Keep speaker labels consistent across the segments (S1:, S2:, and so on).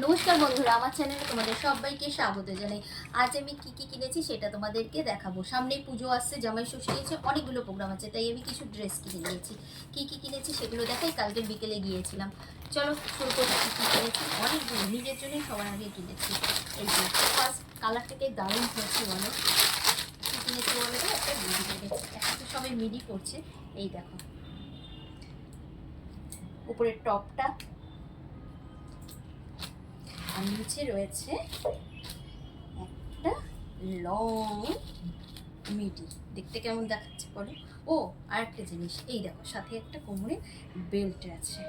S1: নমস্কার বন্ধুরা, আমার চ্যানেলে তোমাদের সবাইকে স্বাগত জানাই। আজ আমি কি কি কিনেছি সেটা তোমাদেরকে দেখাবো। সামনেই পুজো আসছে, জামাই ষষ্ঠী আছে, অনেকগুলো প্রোগ্রাম আছে, তাই আমি কিছু ড্রেস কিনে নিয়েছি। কি কি কিনেছি সেগুলো দেখাই। কালকের বিকেলে গিয়েছিলাম। চলো শুরু করি। কী কী কিনেছি, অনেকগুলো নিজের জন্যই সবার আগে কিনেছি। এই যে ফার্স্ট কালারটাকে দারুণ হয়েছে বলো। কী কিনেছি বলো তো, একটা মিডি কিনেছি। এখন তো সবাই মিডি করছে। এই দেখো উপরের টপটা, আর নিচে রয়েছে একটা লং মিডি। দেখতে কেমন দেখাচ্ছে বলো। ও আর একটা জিনিস, এই দেখো সাথে একটা কোমরে বেল্ট আছে,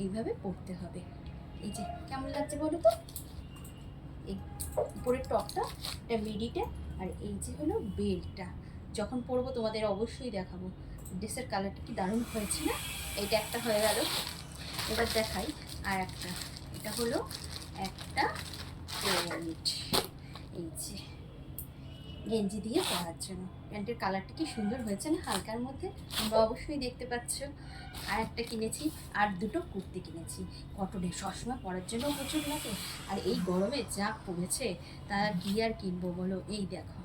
S1: এইভাবে পরতে হবে। এই যে কেমন লাগছে বলো তো। এই উপরের টপটা, এটা মিডিটা, আর এই যে হলো বেল্টটা। যখন পরবো তোমাদের অবশ্যই দেখাবো। ড্রেসের কালারটা কি দারুণ হয়েছে না। এইটা একটা হয়ে গেল। এবার দেখাই আর একটা। এটা হলো একটা প্যান্ট, এই যে গেঞ্জি দিয়ে পরার জন্য। প্যান্টের কালারটা কি সুন্দর হয়েছে না, হালকার মধ্যে, তোমরা অবশ্যই দেখতে পাচ্ছ। আর একটা কিনেছি, আর দুটো কুর্তি কিনেছি কটনের, সবসময় পরার জন্য প্রচুর লাগে। আর এই গরমে যা পড়েছে তার কি আর কিনবো বলো। এই দেখো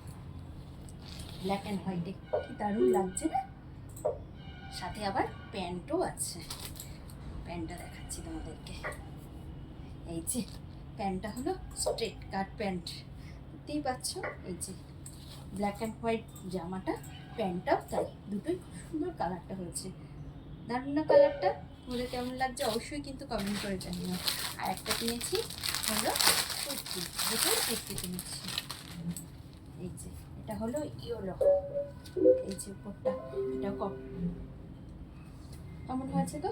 S1: ব্ল্যাক অ্যান্ড হোয়াইটে কি দারুণ লাগছে না। সাথে আবার প্যান্টও আছে। প্যান্টটা দেখাচ্ছি তোমাদেরকে। এই যে প্যান্টটা হলো স্ট্রেট কাট প্যান্ট, দেখতেই পাচ্ছ। এই যে ব্ল্যাক অ্যান্ড হোয়াইট জামাটা, প্যান্টটাও তাই, দুটোই খুব সুন্দর কালারটা হয়েছে। দারুণ না কালারটা? তোমাদের কেমন লাগছে অবশ্যই কিন্তু কমেন্ট করে জানিও। আর একটা কিনেছি হলো কুর্তি, দুটোই কুর্তি কিনেছি। এই যে এটা হলো ইয়েলো, এই যে উপরটা, এটা কেমন হয়েছে তো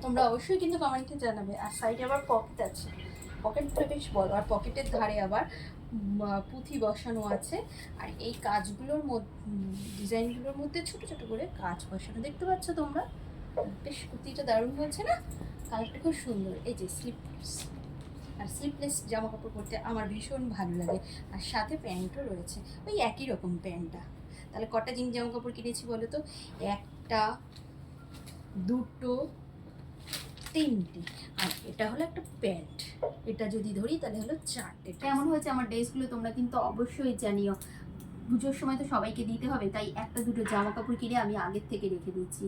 S1: তোমরা অবশ্যই কিন্তু কমেন্টে জানাবে। আর সাইডে আবার পকেট আছে, পকেটটা বেশ বড়, আর পকেটের ধারে আবার পুঁথি বসানো আছে। আর এই কাজগুলোর মধ্যে, ডিজাইনগুলোর মধ্যে ছোট ছোট করে কাজ বসানো, দেখতে পাচ্ছ তোমরা। বেশ কুর্তিটা দারুণ হয়েছে না, কালারটা খুব সুন্দর। এই যে স্লিপলেস, আর স্লিপলেস জামা কাপড় পরতে আমার ভীষণ ভালো লাগে। আর সাথে প্যান্টও রয়েছে, ওই একই রকম প্যান্টটা। তাহলে কটা জিন্স জামা কাপড় কিনেছি বলো তো? একটা, দুটো, তিনটে, আর এটা হলো একটা প্যান্ট। এটা যদি ধরি তাহলে হলো চারটে। কেমন হয়েছে আমার ড্রেসগুলো তোমরা কিন্তু অবশ্যই জানিও। পুজোর সময় তো সবাইকে দিতে হবে, তাই একটা দুটো জামা কাপড় কিনে আমি আগের থেকে রেখে দিচ্ছি।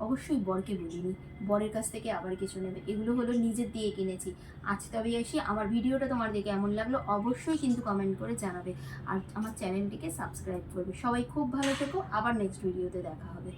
S1: অবশ্যই বরকে বলিনি, বরের কাছ থেকে আবার কিছু নেবে। এগুলো হলো নিজের দিয়ে কিনেছি। আজ তবে আসি, আমার ভিডিওটা তোমাদের কেমন লাগলো অবশ্যই কিন্তু কমেন্ট করে জানাবে। আর আমার চ্যানেলটিকে সাবস্ক্রাইব করবে। সবাই খুব ভালো থেকো, আবার নেক্সট ভিডিওতে দেখা হবে।